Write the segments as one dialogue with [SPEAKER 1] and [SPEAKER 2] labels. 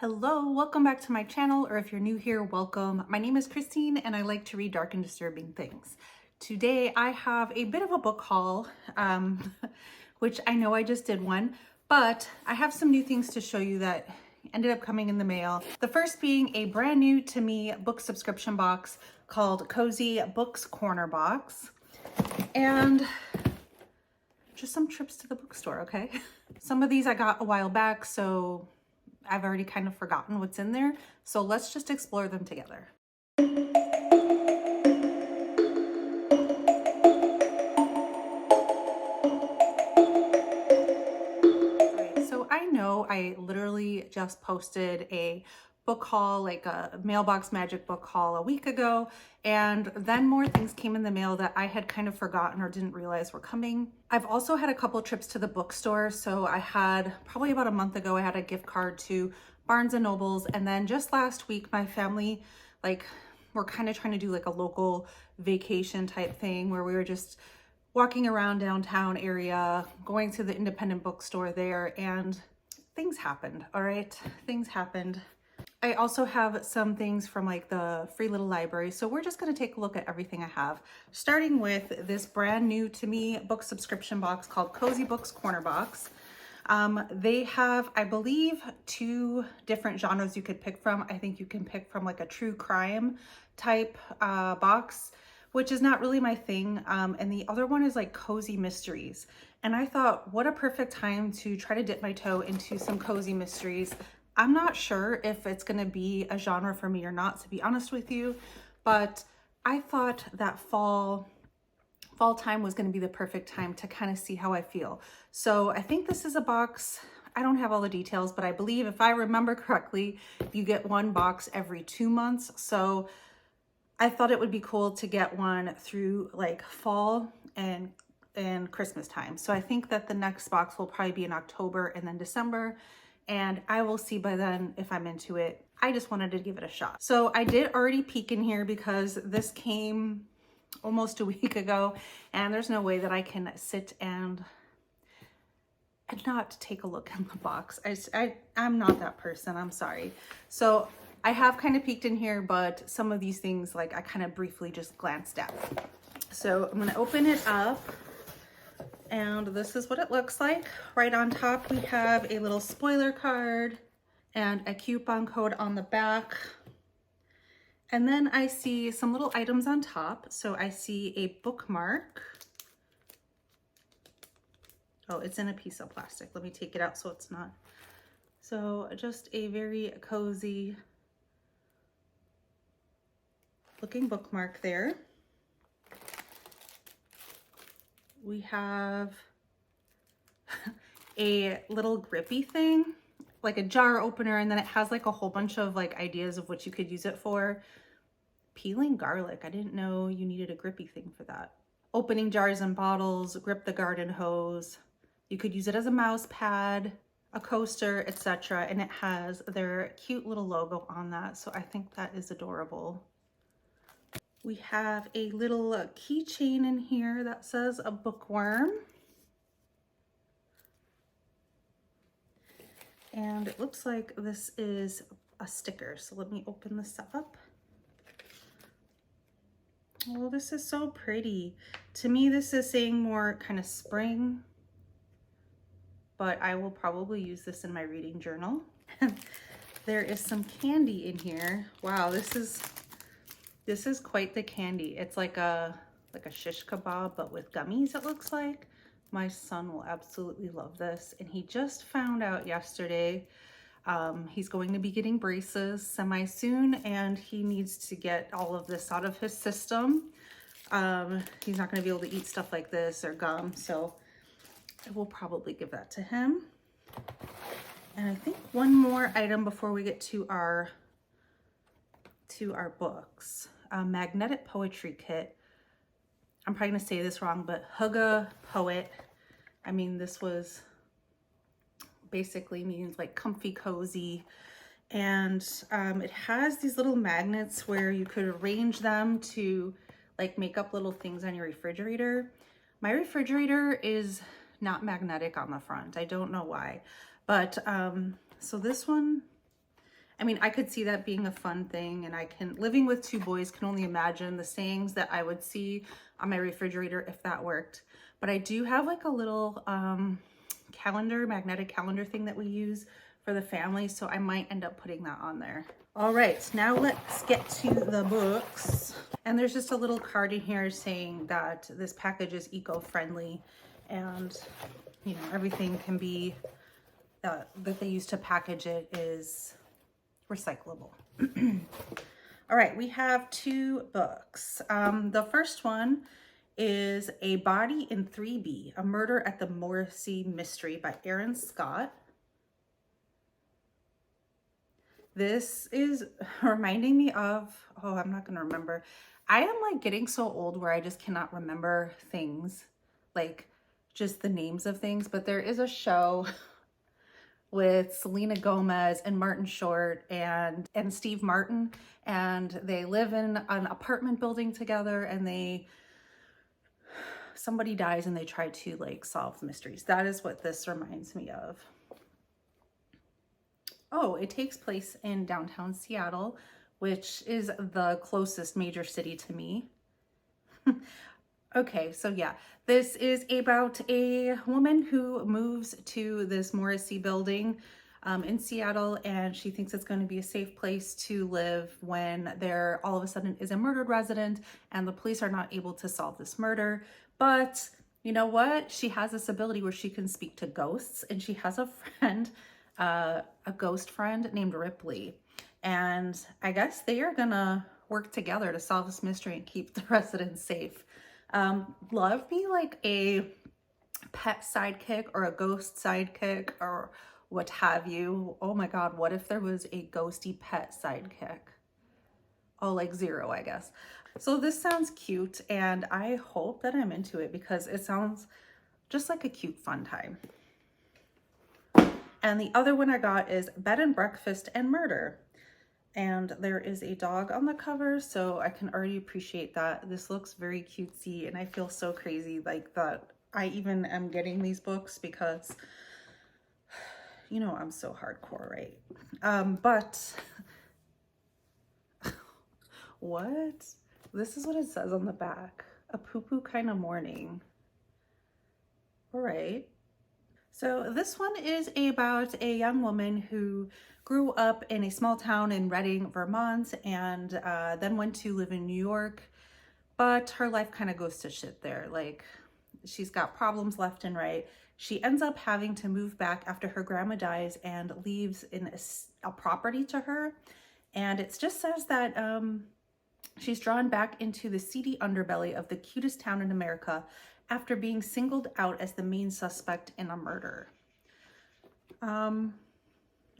[SPEAKER 1] Hello, welcome back to my channel, or if you're new here, welcome. My name is Christine and I like to read dark and disturbing things. Today I have a bit of a book haul, which I know I just did one, but I have some new things to show you that ended up coming in the mail. The first being a brand new to me book subscription box called Cozy Books Corner Box, and just some trips to the bookstore, okay? Some of these I got a while back, so I've already kind of forgotten what's in there. So let's just explore them together. Alright, so I know I literally just posted a book haul, like a mailbox magic book haul a week ago, and then more things came in the mail that I had kind of forgotten or didn't realize were coming. I've also had a couple trips to the bookstore. So I had probably about a month ago, I had a gift card to Barnes and Nobles, and then just last week my family, we're kind of trying to do like a local vacation type thing where we were just walking around downtown area, going to the independent bookstore there, and things happened. All right, things happened. I also have some things from like the free little library. So we're just going to take a look at everything I have, starting with this brand new to me book subscription box called Cozy Books Corner Box. They have, I believe, two different genres you could pick from. I think you can pick from like a true crime type box, which is not really my thing. And the other one is like cozy mysteries. And I thought, what a perfect time to try to dip my toe into some cozy mysteries. I'm not sure if it's going to be a genre for me or not, to be honest with you, but I thought that fall time was going to be the perfect time to kind of see how I feel. So I think this is a box. I don't have all the details, but I believe if I remember correctly, you get one box every 2 months. So I thought it would be cool to get one through like fall and Christmas time. So I think that the next box will probably be in October and then December, and I will see by then if I'm into it. I just wanted to give it a shot. So I did already peek in here because this came almost a week ago, and there's no way that I can sit and not take a look in the box. I'm not that person, I'm sorry. So I have kind of peeked in here, but some of these things like I kind of briefly just glanced at. So I'm gonna open it up, and this is what it looks like. Right on top, we have a little spoiler card and a coupon code on the back. And then I see some little items on top. So I see a bookmark. Oh, it's in a piece of plastic. Let me take it out so it's not. So just a very cozy looking bookmark there. We have a little grippy thing, like a jar opener, and then it has like a whole bunch of like ideas of what you could use it for. Peeling garlic. I didn't know you needed a grippy thing for that. Opening jars and bottles, grip the garden hose. You could use it as a mouse pad, a coaster, etc. And it has their cute little logo on that. So I think that is adorable. We have a little keychain in here that says a bookworm. And it looks like this is a sticker. So let me open this up. Oh, this is so pretty. To me, this is saying more kind of spring, but I will probably use this in my reading journal. There is some candy in here. Wow, this is quite the candy. It's like a shish kebab, but with gummies, it looks like. My son will absolutely love this. And he just found out yesterday, he's going to be getting braces semi soon, and he needs to get all of this out of his system. He's not going to be able to eat stuff like this or gum, so I will probably give that to him. And I think one more item before we get to our books. A magnetic poetry kit. I'm probably going to say this wrong, but Hygge Poet. I mean, this was basically means like comfy cozy, and it has these little magnets where you could arrange them to like make up little things on your refrigerator. My refrigerator is not magnetic on the front. I don't know why, but so this one I mean, I could see that being a fun thing, and living with two boys, can only imagine the sayings that I would see on my refrigerator if that worked. But I do have like a little magnetic calendar thing that we use for the family, so I might end up putting that on there. All right, now let's get to the books. And there's just a little card in here saying that this package is eco-friendly, and you know, everything can be that they use to package it is recyclable. All right, we have two books. The first one is A Body in 3B, A Murder at the Morrissey Mystery by Erin Scott. This is reminding me of, oh, I'm not gonna remember. I am like getting so old where I just cannot remember things, like just the names of things, but there is a show with Selena Gomez and Martin Short and Steve Martin, and they live in an apartment building together, and somebody dies and they try to like solve mysteries. That is what this reminds me of. Oh, it takes place in downtown Seattle, which is the closest major city to me. Okay, so yeah, this is about a woman who moves to this Morrissey building in Seattle, and she thinks it's going to be a safe place to live when there all of a sudden is a murdered resident and the police are not able to solve this murder. But you know what? She has this ability where she can speak to ghosts, and she has a friend, a ghost friend named Ripley. And I guess they are gonna work together to solve this mystery and keep the residents safe. Love me like a pet sidekick or a ghost sidekick or what have you. Oh my God, what if there was a ghosty pet sidekick? Oh, like Zero, I guess. So this sounds cute, and I hope that I'm into it because it sounds just like a cute fun time. And the other one I got is Bed and Breakfast and Murder. And there is a dog on the cover, so I can already appreciate that. This looks very cutesy, and I feel so crazy like that I even am getting these books because, you know, I'm so hardcore, right? But what? This is what it says on the back. A poo-poo kind of morning. All right. So this one is about a young woman who grew up in a small town in Reading, Vermont, and then went to live in New York, but her life kind of goes to shit there. Like, she's got problems left and right. She ends up having to move back after her grandma dies and leaves in a property to her. And it just says that she's drawn back into the seedy underbelly of the cutest town in America after being singled out as the main suspect in a murder.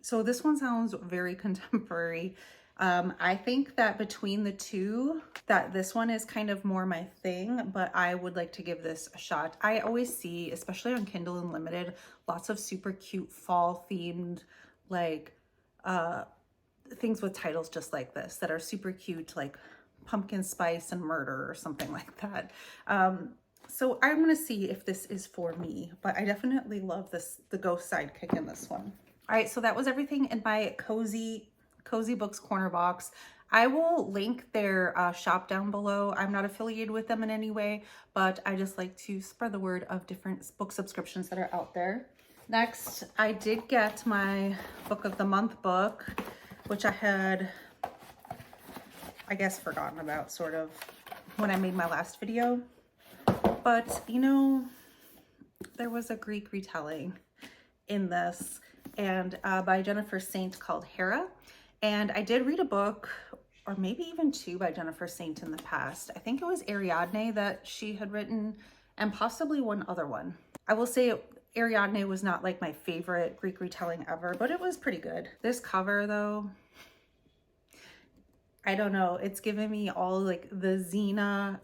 [SPEAKER 1] So this one sounds very contemporary. I think that between the two, that this one is kind of more my thing, but I would like to give this a shot. I always see, especially on Kindle Unlimited, lots of super cute fall themed, like, things with titles just like this that are super cute, like Pumpkin Spice and Murder or something like that. So I'm gonna see if this is for me, but I definitely love the ghost sidekick in this one. All right, so that was everything in my Cozy Books corner box. I will link their shop down below. I'm not affiliated with them in any way, but I just like to spread the word of different book subscriptions that are out there. Next, I did get my book of the month book, which I had, I guess, forgotten about sort of when I made my last video. But, you know, there was a Greek retelling in this, and by Jennifer Saint called Hera. And I did read a book, or maybe even two, by Jennifer Saint in the past. I think it was Ariadne that she had written, and possibly one other one. I will say Ariadne was not like my favorite Greek retelling ever, but it was pretty good. This cover though, I don't know, it's giving me all like the Xena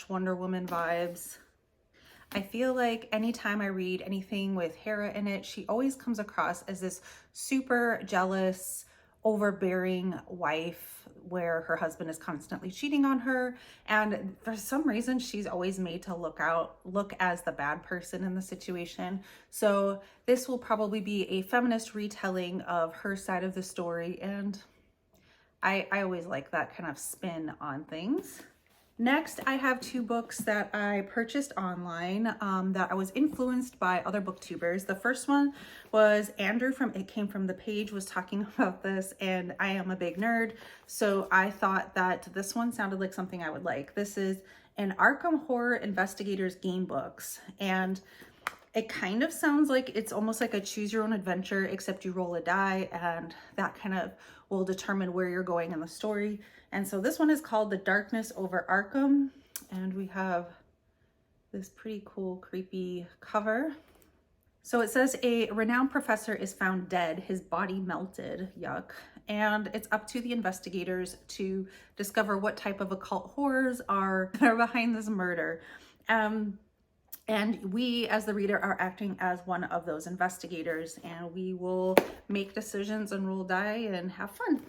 [SPEAKER 1] / Wonder Woman vibes. I feel like anytime I read anything with Hera in it, she always comes across as this super jealous, overbearing wife where her husband is constantly cheating on her, and for some reason she's always made to look as the bad person in the situation. So this will probably be a feminist retelling of her side of the story, and I always like that kind of spin on things. Next, I have two books that I purchased online that I was influenced by other booktubers. The first one was Andrew from It Came From The Page was talking about this, and I am a big nerd, so I thought that this one sounded like something I would like. This is an Arkham Horror Investigators game books, and it kind of sounds like it's almost like a choose your own adventure, except you roll a die and that kind of will determine where you're going in the story. And so this one is called The Darkness Over Arkham, and we have this pretty cool, creepy cover. So it says a renowned professor is found dead, his body melted, yuck. And it's up to the investigators to discover what type of occult horrors are behind this murder. And we, as the reader, are acting as one of those investigators, and we will make decisions and roll die and have fun.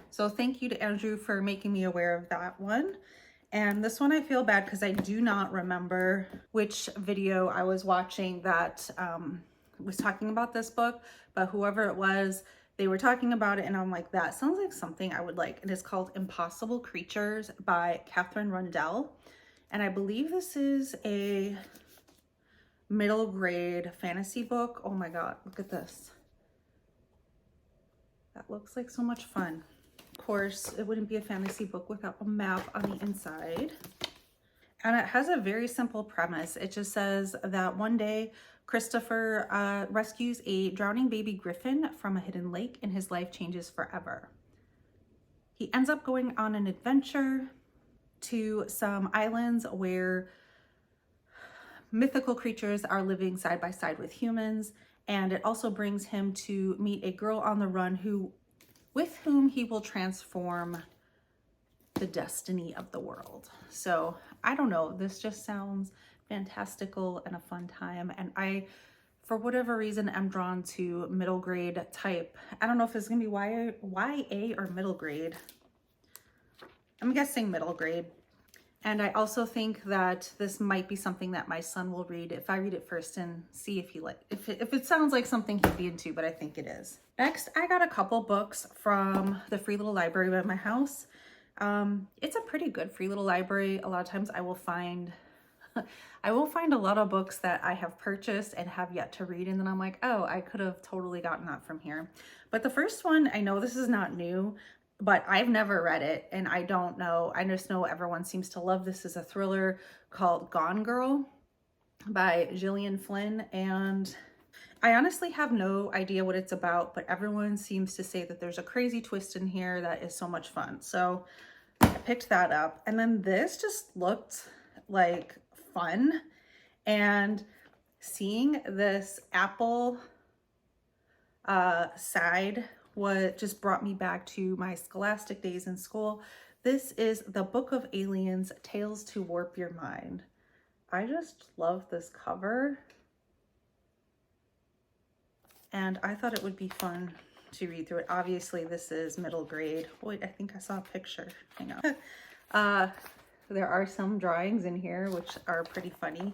[SPEAKER 1] So thank you to Andrew for making me aware of that one. And this one I feel bad because I do not remember which video I was watching that was talking about this book, but whoever it was, they were talking about it, and I'm like, that sounds like something I would like. It is called Impossible Creatures by Catherine Rundell. And I believe this is a middle grade fantasy book. Oh my God, look at this. That looks like so much fun. Of course, it wouldn't be a fantasy book without a map on the inside. And it has a very simple premise. It just says that one day, Christopher rescues a drowning baby griffin from a hidden lake, and his life changes forever. He ends up going on an adventure to some islands where mythical creatures are living side by side with humans, and it also brings him to meet a girl on the run with whom he will transform the destiny of the world. So I don't know, this just sounds fantastical and a fun time, and I, for whatever reason, am drawn to middle grade type. I don't know if it's gonna be YA or middle grade. I'm guessing middle grade. And I also think that this might be something that my son will read if I read it first and see if he if it sounds like something he'd be into, but I think it is. Next, I got a couple books from the free little library by my house. It's a pretty good free little library. A lot of times I will find a lot of books that I have purchased and have yet to read, and then I'm like, oh, I could have totally gotten that from here. But the first one, I know this is not new, but I've never read it, and I don't know. I just know everyone seems to love this. Is a thriller called Gone Girl by Gillian Flynn, and I honestly have no idea what it's about, but everyone seems to say that there's a crazy twist in here that is so much fun. So I picked that up, and then this just looked like fun, and seeing this apple side just brought me back to my scholastic days in school. This is The Book of Aliens, Tales to Warp Your Mind. I just love this cover, and I thought it would be fun to read through it. Obviously, this is middle grade. Wait, I think I saw a picture. Hang on. There are some drawings in here which are pretty funny.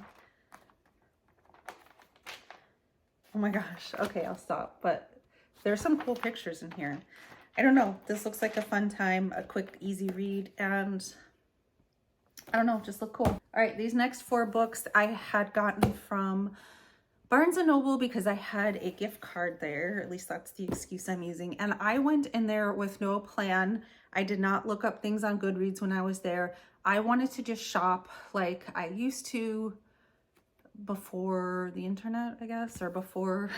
[SPEAKER 1] Oh my gosh. Okay, I'll stop. But there's some cool pictures in here. I don't know. This looks like a fun time, a quick, easy read, and I don't know, just look cool. All right, these next 4 books I had gotten from Barnes & Noble because I had a gift card there. At least that's the excuse I'm using. And I went in there with no plan. I did not look up things on Goodreads when I was there. I wanted to just shop like I used to before the internet, I guess, or before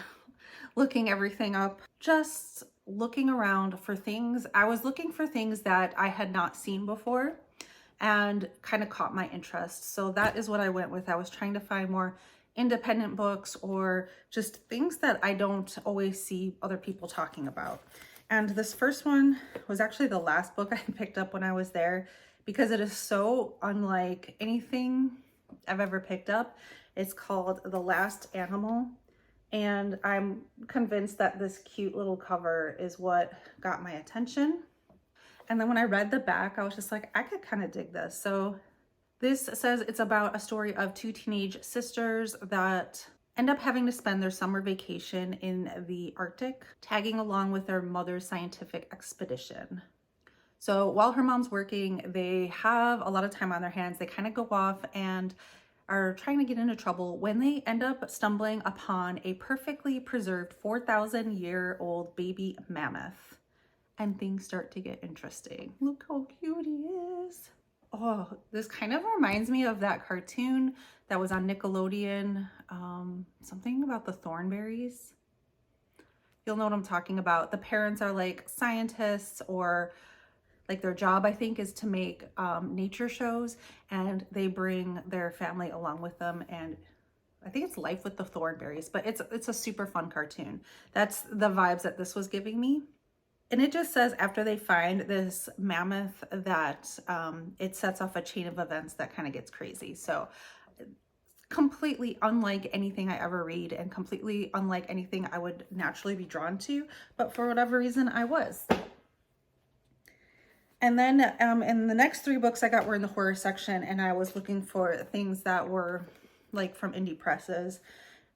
[SPEAKER 1] looking everything up. Just looking around for things. I was looking for things that I had not seen before and kind of caught my interest. So that is what I went with. I was trying to find more independent books or just things that I don't always see other people talking about. And this first one was actually the last book I picked up when I was there because it is so unlike anything I've ever picked up. It's called The Last Animal, and I'm convinced that this cute little cover is what got my attention. And then when I read the back, I was just like, I could kind of dig this. So this says it's about a story of two teenage sisters that end up having to spend their summer vacation in the Arctic, tagging along with their mother's scientific expedition. So while her mom's working, they have a lot of time on their hands. They kind of go off and are trying to get into trouble when they end up stumbling upon a perfectly preserved 4,000-year-old baby mammoth. And things start to get interesting. Look how cute he is. Oh, this kind of reminds me of that cartoon that was on Nickelodeon. Something about the Thornberries. You'll know what I'm talking about. The parents are like scientists, or like their job, I think, is to make nature shows, and they bring their family along with them. And I think it's Life with the Thornberries, but it's a super fun cartoon. That's the vibes that this was giving me. And it just says after they find this mammoth that it sets off a chain of events that kind of gets crazy. So completely unlike anything I ever read, and completely unlike anything I would naturally be drawn to, but for whatever reason I was. And then in the next 3 books I got were in the horror section, and I was looking for things that were like from indie presses.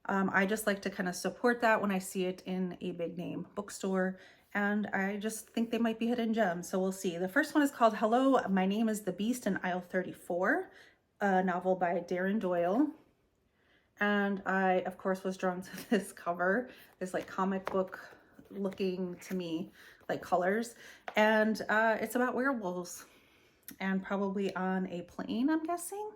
[SPEAKER 1] I just like to kind of support that when I see it in a big name bookstore, and I just think they might be hidden gems, so we'll see. The first one is called Hello, My Name is the Beast in Aisle 34, a novel by Darren Doyle. And I, of course, was drawn to this cover, this like comic book looking to me like colors, and it's about werewolves, and probably on a plane, I'm guessing.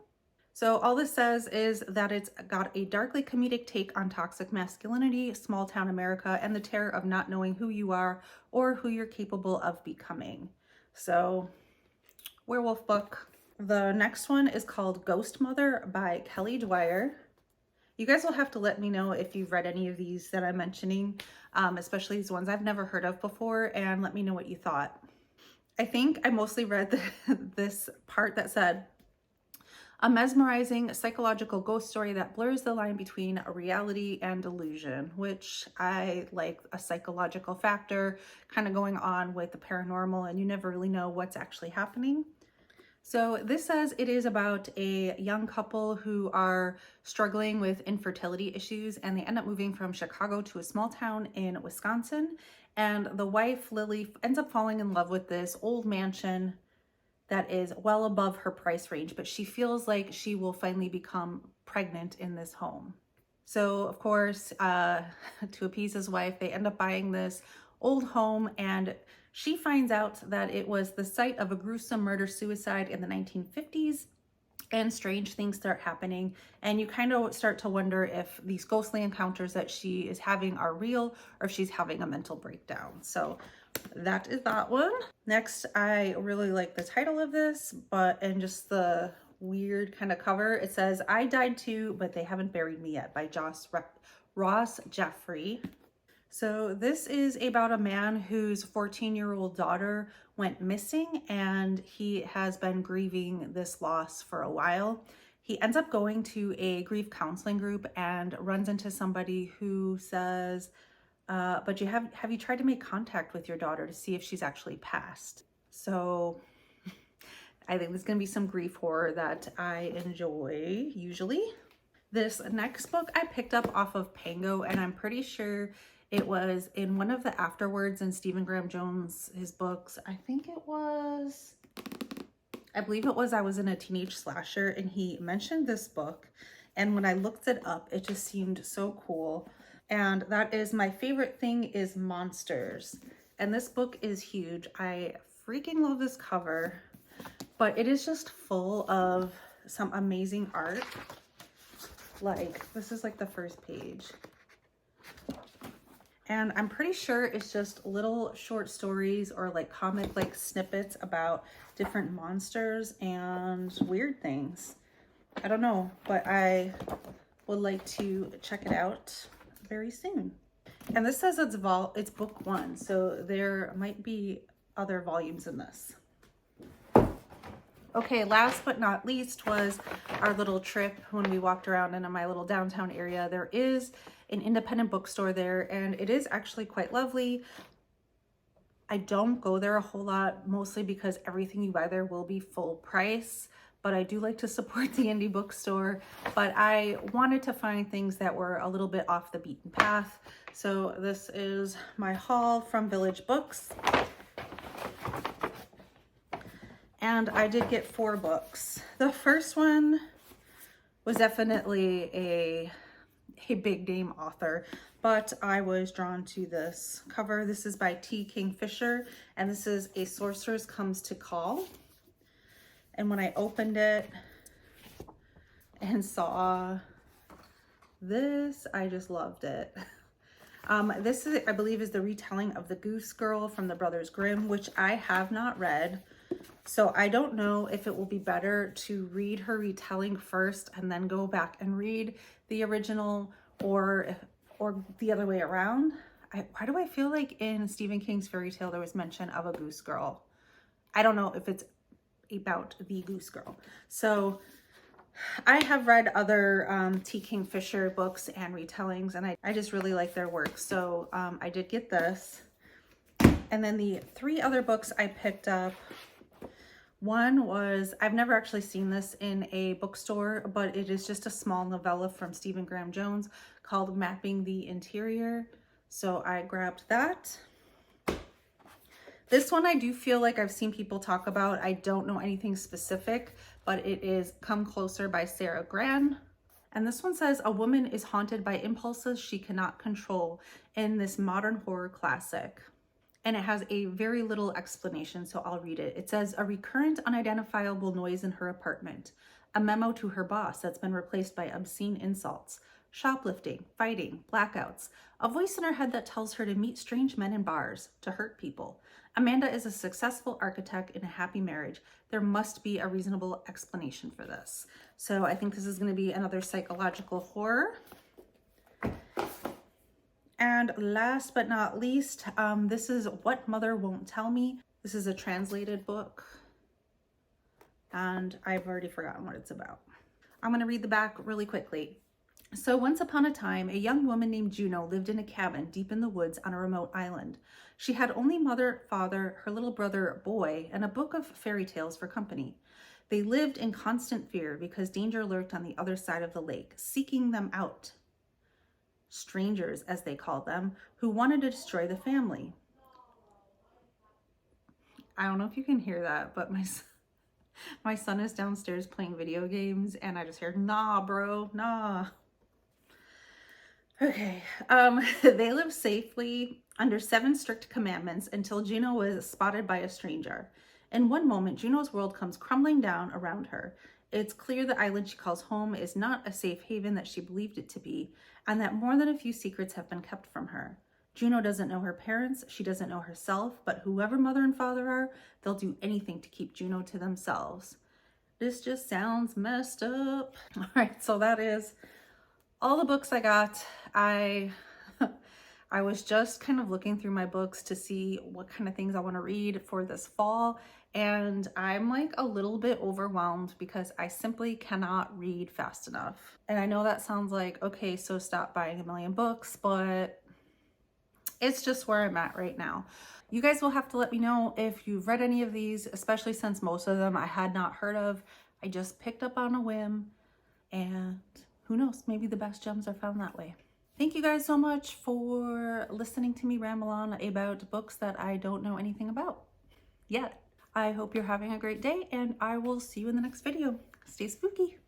[SPEAKER 1] So all this says is that it's got a darkly comedic take on toxic masculinity, small town America, and the terror of not knowing who you are or who you're capable of becoming. So, werewolf book. The next one is called Ghost Mother by Kelly Dwyer. You guys will have to let me know if you've read any of these that I'm mentioning, especially these ones I've never heard of before, and let me know what you thought. I think I mostly read this part that said, a mesmerizing psychological ghost story that blurs the line between reality and delusion, which I like, a psychological factor kind of going on with the paranormal, and you never really know what's actually happening. So this says it is about a young couple who are struggling with infertility issues, and they end up moving from Chicago to a small town in Wisconsin. And the wife, Lily, ends up falling in love with this old mansion that is well above her price range, but she feels like she will finally become pregnant in this home. So of course, to appease his wife, they end up buying this old home, and she finds out that it was the site of a gruesome murder-suicide in the 1950s, and strange things start happening, and you kind of start to wonder if these ghostly encounters that she is having are real, or if she's having a mental breakdown. So that is that one. Next, I really like the title of this, and just the weird kind of cover. It says, I Died Too, But They Haven't Buried Me Yet by Ross Jeffrey. So this is about a man whose 14-year-old daughter went missing, and he has been grieving this loss for a while. He ends up going to a grief counseling group and runs into somebody who says, but have you tried to make contact with your daughter to see if she's actually passed? So I think there's going to be some grief horror that I enjoy usually. This next book I picked up off of Pango, and I'm pretty sure it was in one of the afterwords in Stephen Graham Jones, his books. I believe it was I Was in a Teenage Slasher, and he mentioned this book, and when I looked it up, it just seemed so cool. And that is My Favorite Thing is Monsters. And this book is huge. I freaking love this cover, but it is just full of some amazing art. Like, this is like the first page. And I'm pretty sure it's just little short stories or like comic like snippets about different monsters and weird things. I don't know, but I would like to check it out very soon. And this says it's book 1, so there might be other volumes in this. Okay, last but not least was our little trip when we walked around in my little downtown area. There is an independent bookstore there, and it is actually quite lovely. I don't go there a whole lot, mostly because everything you buy there will be full price, but I do like to support the indie bookstore. But I wanted to find things that were a little bit off the beaten path. So this is my haul from Village Books. And I did get 4 books. The first one was definitely a big name author, but I was drawn to this cover. This is by T. Kingfisher, and this is A Sorceress Comes to Call. And when I opened it and saw this, I just loved it. This is, I believe, is the retelling of The Goose Girl from the Brothers Grimm, which I have not read. So I don't know if it will be better to read her retelling first and then go back and read the original, or the other way around. Why do I feel like in Stephen King's fairy tale there was mention of a goose girl? I don't know if it's about the goose girl. So I have read other T. Kingfisher books and retellings, and I just really like their work. So I did get this. And then the 3 other books I picked up, one was, I've never actually seen this in a bookstore, but it is just a small novella from Stephen Graham Jones called Mapping the Interior. So I grabbed that. This one I do feel like I've seen people talk about. I don't know anything specific, but it is Come Closer by Sarah Gran. And this one says, a woman is haunted by impulses she cannot control in this modern horror classic. And it has a very little explanation, so I'll read it. It says, a recurrent unidentifiable noise in her apartment, a memo to her boss that's been replaced by obscene insults, shoplifting, fighting, blackouts, a voice in her head that tells her to meet strange men in bars, to hurt people. Amanda is a successful architect in a happy marriage. There must be a reasonable explanation for this. So I think this is going to be another psychological horror. And last but not least, this is What Mother Won't Tell Me. This is a translated book, and I've already forgotten what it's about. I'm going to read the back really quickly. So once upon a time, a young woman named Juno lived in a cabin deep in the woods on a remote island. She had only mother, father, her little brother, Boy, and a book of fairy tales for company. They lived in constant fear because danger lurked on the other side of the lake, seeking them out. Strangers, as they called them, who wanted to destroy the family. I don't know if you can hear that, but my son is downstairs playing video games, and I just hear, nah, bro, nah. Okay, they lived safely under 7 strict commandments until Juno was spotted by a stranger. In one moment, Juno's world comes crumbling down around her. It's clear the island she calls home is not a safe haven that she believed it to be, and that more than a few secrets have been kept from her. Juno doesn't know her parents, she doesn't know herself, but whoever mother and father are, they'll do anything to keep Juno to themselves. This just sounds messed up. All right, so that is all the books I got. I was just kind of looking through my books to see what kind of things I want to read for this fall, and I'm like a little bit overwhelmed because I simply cannot read fast enough. And I know that sounds like, okay, so stop buying a million books, but it's just where I'm at right now. You guys will have to let me know if you've read any of these, especially since most of them I had not heard of. I just picked up on a whim, and who knows, maybe the best gems are found that way. Thank you guys so much for listening to me ramble on about books that I don't know anything about yet. I hope you're having a great day, and I will see you in the next video. Stay spooky.